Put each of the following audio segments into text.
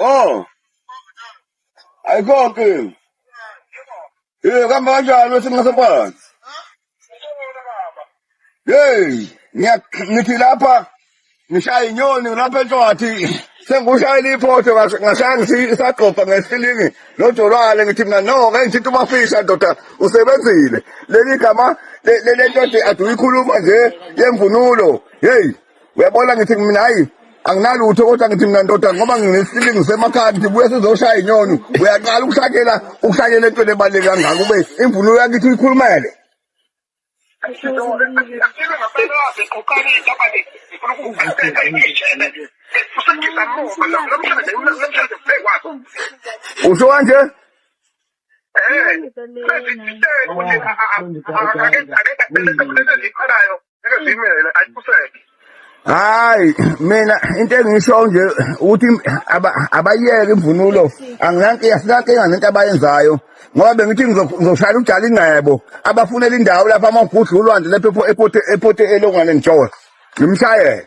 Oh, ayikho. Kamba kanjani bese ngasaphansi? Hey, ngithi lapha ngishaya inyoni lapha eNtwathi. Sengushayela iphotho ngashaya ngisaqopha ngesilingi nojolwane ngithi mina no ngeke ngithi umafisha ndoda usebenzile. Leli gama lento nje aduyikhuluma nje yemvunulo. Hey, uyabona ngithi mina hayi anginalutho kodwa ngithi mina ndoda ngoba nginesilingi ngisemakhaya ngithi buye sizoshaya inyoni. Uyaqala ukushayela into lebaleke kangaka kube imvunulo yakithi uyikhulumele. Usho kanje? Hayi mina into engisho nje ukuthi abayeke imvunulo anginankinga nento abayenzayo ngoba bengithi ngizoshayela ujala ingcebo abafunela indawo lapha amagudlu ulwandle lapha epote elongwane njola ngimshayele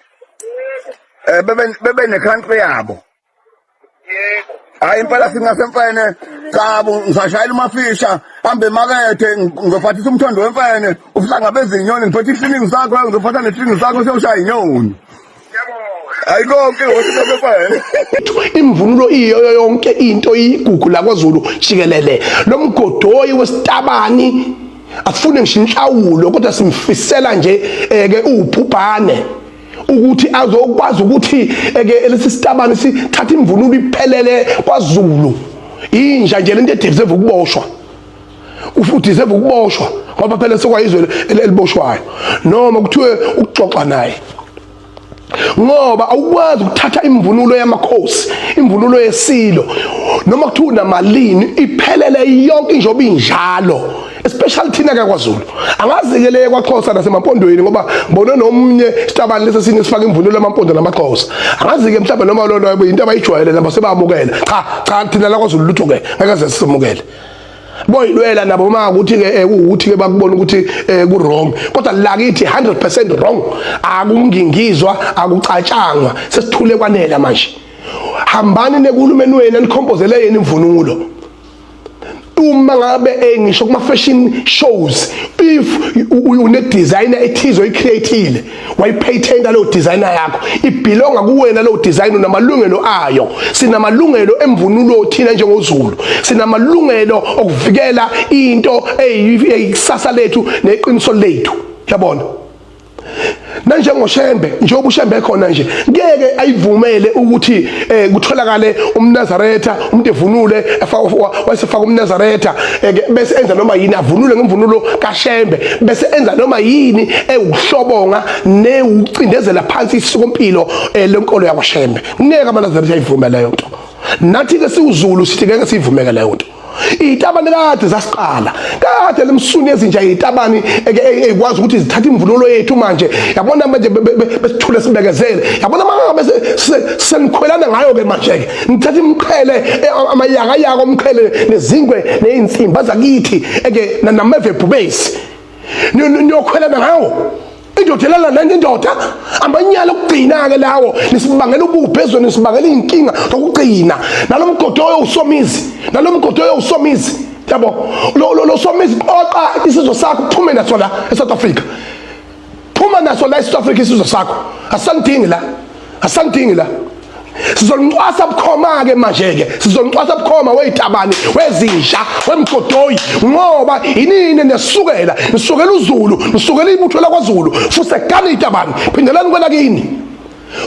bebe necountry yabo. Hayi impela singasemfene qabo ngisashayela umafisha hambe emakethe ngizophathisa umthondo wemfene uhlangabeza inyoni ngiphethe isilingi sakho ngizophatha nesilingi sakho sewushaya inyoni. Ayikho wesifene imvunulo iyo yonke into igugu laKwaZulu jikelele lo mgodoyi wesitabani afune ngisho inhlawulo kodwa simfisela nje ke ubhubhane ukuthi azokwazi ukuthi ke lesi sitabani sithatha imvunulo iphelele kwaZulu inja nje lento edeserve ukuboshwa ufuthi deserve ukuboshwa ngoba phela sekwayizwe eliboshwayo noma kuthiwe ukuxoxa naye ngoba awukwazi ukuthatha imvunulo yamakhosi imvunulo yesilo noma kuthiwa unamalini iphelele yonke njengoba injalo especially thina kaKwaZulu angazikeleke kwaXhosa nasemampondweni ngoba ngibone nomnye sitabani lesi sine sifaka imvunulo yamampondo namaXhosa angazike mhlawumbe noma lolo into abayijwayele nabo sebamukela cha thina la KwaZulu lutho ke ngeke simukele boyilwela nabo makuthi ke ukuthi ke bakubona ukuthi ku wrong kodwa lakithi 100% wrong akungingizwa akucatshangwa sesithule kwanela manje hambani nekulumeni wena nikhompozele yena imvunulo uma ngabe ngisho kuma fashion shows if une designer ethizwe icreateile wayipatenta lo designer yakho ibelonga kuwena lo design unamalungelo ayo sinamalungelo emvunulo thina njengoZulu sinamalungelo okuvikela into eyisasa lethu neqiniso lethu yabona nanjengoShembe njengoba uShembe khona nje ngeke ayivumele ukuthi kutholakale umNazaretha umuntu evunule wasefaka umNazaretha bese enza noma yini avunule ngemvunulo kaShembe bese enza noma yini ewuhlobonga newucindezela phansi isikompilo lenkolo yakwaShembe ngeke amaNazaretha ayivumele leyo nto nathi ke siwuZulu sithi ngeke sivumeke leyo nto itabani kade zasiqala kade lemsuni ezinja itabani ekwazi ukuthi zithatha imvunulo yethu manje yabona manje besithule sibekezele yabona mangabe senikhwelana ngayo ke manje ke nithatha imqhele amayaka yako umqhele nezingwe neinsimba zakithi nameve base niyokhwelana ngawo indodelala nangendoda amanyala okugcina ke lawo nisibangela ububhezo nisibangela inkinga lokugcina nalomgodoyo usomizi yabo lo somizi oqa isizwe sakho uphume naso la eSouth Africa phuma naso la eSouth Africa isizwe sakho asandingi la sizongcwasa bukhoma ke manje ke sizongcwasa bukhoma weyitabani wezinja wemgodoyi ngoba inini nesukela uZulu nisukela ibutho laKwaZulu futhi egana itabani phindelani kwela kini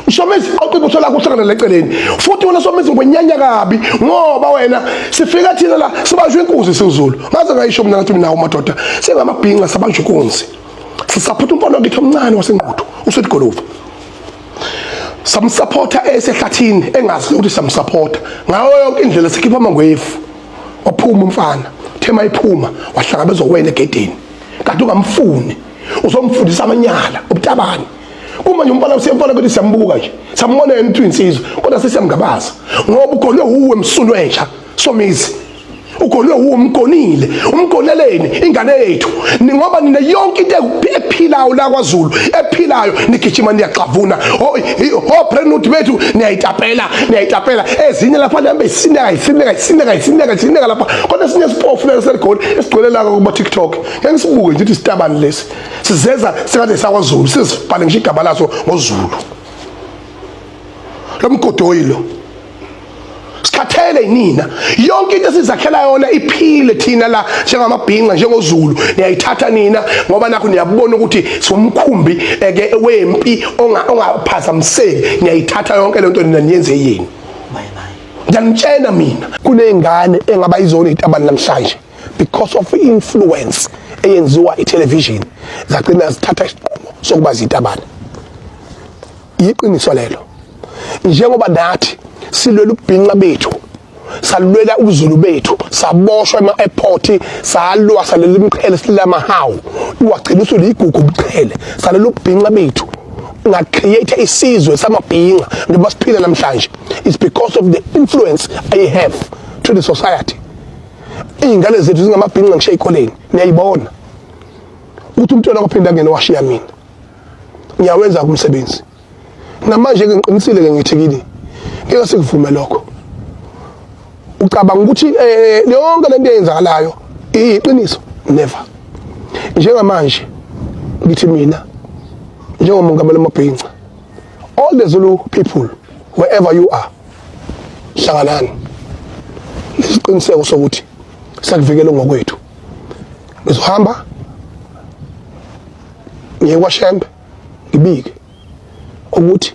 uShomezi oqibutho lakho uhlangana leceleni futhi wena Shomezi ngwenyanya kabi ngoba wena sifika thina la sibanjwe inkunzi siZulu ngaze ngayisho mina ngathi mina umadoda sengamabhinqa sabanjwe inkunzi sisaphutha umpondo ngithi omncane wasenquthu uSethigolova samsupporta esehlathini engazi ukuthi samsupporta ngayo yonke indlela sikhipha amangwefu waphuma umfana thema iphuma wahlangabezwa wena egedeni kanti ungamfuni uzomfundisa amanyala ubutabani uma nje umfana usiyemfana ukuthi siyambuka nje sambona yena uthi insizwe kodwa sesiyamgabaza ngoba ukhole uwe msulu entsha Somizi ugonwe umgonile umgoneleni ingane yethu ngoba nina yonke into ephilayo la kwaZulu ephilayo nigijima niyaxavuna pregnant bethu niyayitapela ezinye lapha lambe isineka lapha kodwa sinye sipofu leseligoli esigcwele la kuma TikTok ngeke sibuke nje isitabani lesi sizeza sekade sakwaZulu sizibhale ngisho igaba laso ngoZulu lomgodoyilo sikhathele yinina yonke into sizakhela yona iphile thina la njengamabhinqa njengoZulu niyayithatha nina ngoba nakho niyabona ukuthi somkhumbi ke wempi ongaphazamiseki niyayithatha yonke lento nina niyenze yini ngiyanitshela mina kunezingane engaba izona izitabani namhlanje because of influence eyenziwa itelevision zagcina zithatha isinqumo sokuba zitabani iqiniso lelo njengoba nathi silwela ubhinqa bethu salwela ubuZulu bethu saboshwa ema-airport salwa salela imqhele silama hawu iwagcina usule igugu umqhele salela ubhinqa bethu ngacreate isizwe samabhinqa njengoba siphila namhlanje it's because of the influence I have to the society ingane zethu zingamabhinqa ngisho ezikoleni niyayibona ukuthi umntwana ophinda ngene washiya mina ngiyawenza umsebenzi namanje ngiqinisile ke ngithi kini ngeke sikuvume lokho ucabanga ukuthi yonke lento eyenzakalayo iqiniso never njengamanje ngithi mina njengomongameli mabhinqa all the Zulu people wherever you are hlanganani lesiqiniseko sokuthi sakuvikela ngokwethu ngizohamba ngiye kwaShembe ngibike ukuthi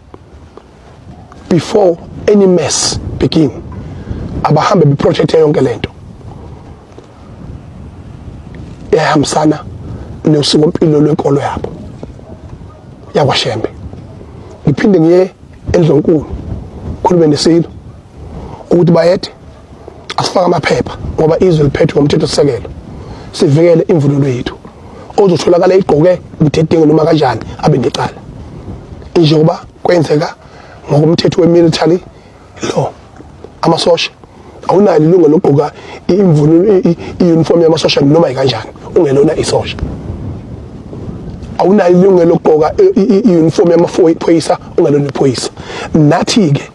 before any mess begin abahambe beprotect yonke lento ehambisana nosiko impilo lwenkolo yabo yakwaShembe ngiphinde ngiye eNdlonkulu khulume nesilo ukuthi bayethe asifaka amaphepha ngoba izwe liphethwe ngomthetho sisekelo sivikele imvunulo yethu ozotholakala igqoke umthetho noma kanjani abe necala njengoba kwenzeka ngokomthetho wemilitary law amasosha awunalo ilungelo lokugqoka imvunulo iuniform yamasosha noma ikanjani ungelona isosha awunalo ilungelo lokugqoka iuniform yamaphoyisa ungelona iphoyisa nathi ke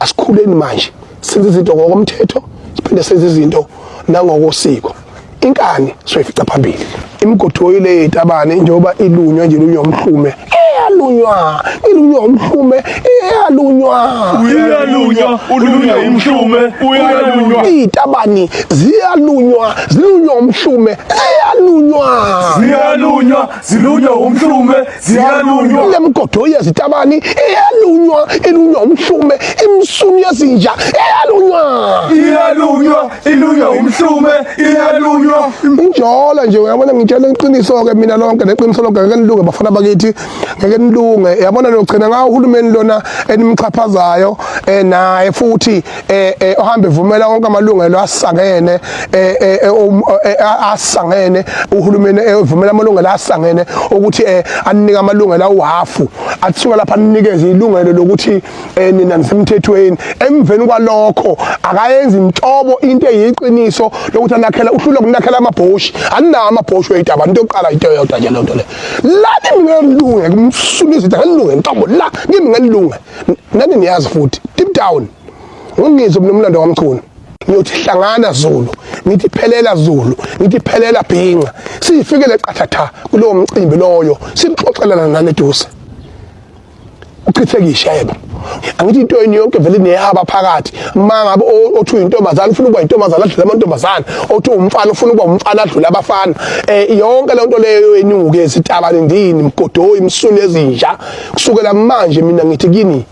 asikhuleni manje senze izinto ngokomthetho siphinde senze izinto nangokosiko inkani soyifica phambili imigodoyile yezitabane njengoba ilunywa nje lunywa umhlume ilunywa umhlume uyalunywa ulunywa umhlume uyalunywa izitabane zilunywa umhlume zilunywa umhlume ziyalunywa le migodoyi yezitabane ilunywa umhlume imsuni yezinja ilunywa umhlume iyalunywa injola nje uyabona ngitshela iqiniso ke mina lonke neqiniso lonke ngeke nilunge bafana bakithi ngeke nilunge yabona nogcina ngawo uhulumeni lona enimxhaphazayo naye futhi ohambe evumela wonke amalungelo asangene uhulumeni evumela amalungelo asangene ukuthi anika amalungelo awahafu athuka lapha anikeze ilungelo lokuthi nina nisemthethweni emveni kwalokho akayenza inhlobo into eyiqiniso lokuthi anakhela uhlula kunakhela amabhoshi aninawo amabhoshi wezitabane into yokuqala into yodwa nje lonto le lani ngingelunge kumsunisa ngelunge inhlobo la kimi ngelunge nani niyazi futhi deep down ngizwe nomlando wamchunu ngiyothi hlangana Zulu ngithi phelela Zulu ngithi phelela bhinqa siyifikele qathatha kulowo mcimbi loyo sixoxelana nani eduze uchithekisha yebo angithi into yonke vele nehaba phakathi mangabe othi uyintombazana ufuna ukuba intombazana adlula amantombazana othi umfana ufuna ukuba umfana adlula abafana yonke le nto leyo enuke ezitabane ndini mgodoyi imsuni ezinja kusukela manje mina ngithi kini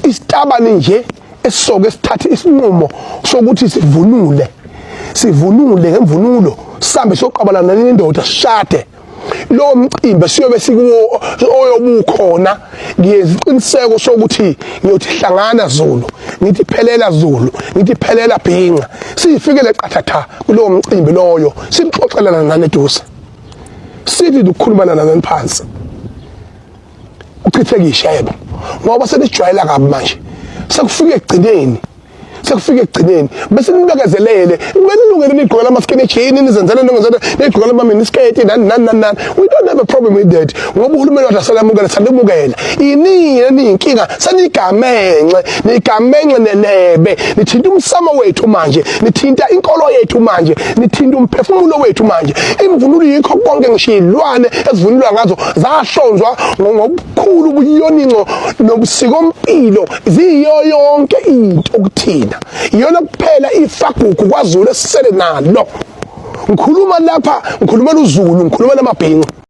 isitabane nje esisoke sithathe isinqumo sokuthi sivunule ngemvunulo sihambe soqabalana nendoda sishade lo mcimbi siyobe sikuwo oyobukhona ngiyeziqiniseko sokuthi ngiyothi hlangana Zulu ngithi phelela Zulu ngithi phelela bhinqa siyifikele qathatha kulowo mcimbi loyo sixoxelana nani eduze sithi ukukhulumana nani phansi uchithekisha yebo ngoba senijwayela kabi manje sekufike egcineni sekufika ekugcineni bese nibekezelele ngelungelo nigqokela amaskini ejini nizenzele nongenzele nigqokela amaminisketi nani we don't have a problem with that ngoba uhulumeni wathi asalamukela sanimukela inini ninkinga sanigamenxe nigamenxe nenebe nithinta umsamo wethu manje nithinta inkolo yethu manje nithinta umphefumulo wethu manje imvunulo yikho konke ngishilwane ezivunulwa ngazo zahlonzwa ngobukhulu ubuyoninco nobusikompilo ziyo yonke into ukuthina iyona kuphela ifagugu kwaZulu esisele nalo ngikhuluma lapha ngikhulumela uZulu ngikhulumela amabhinqa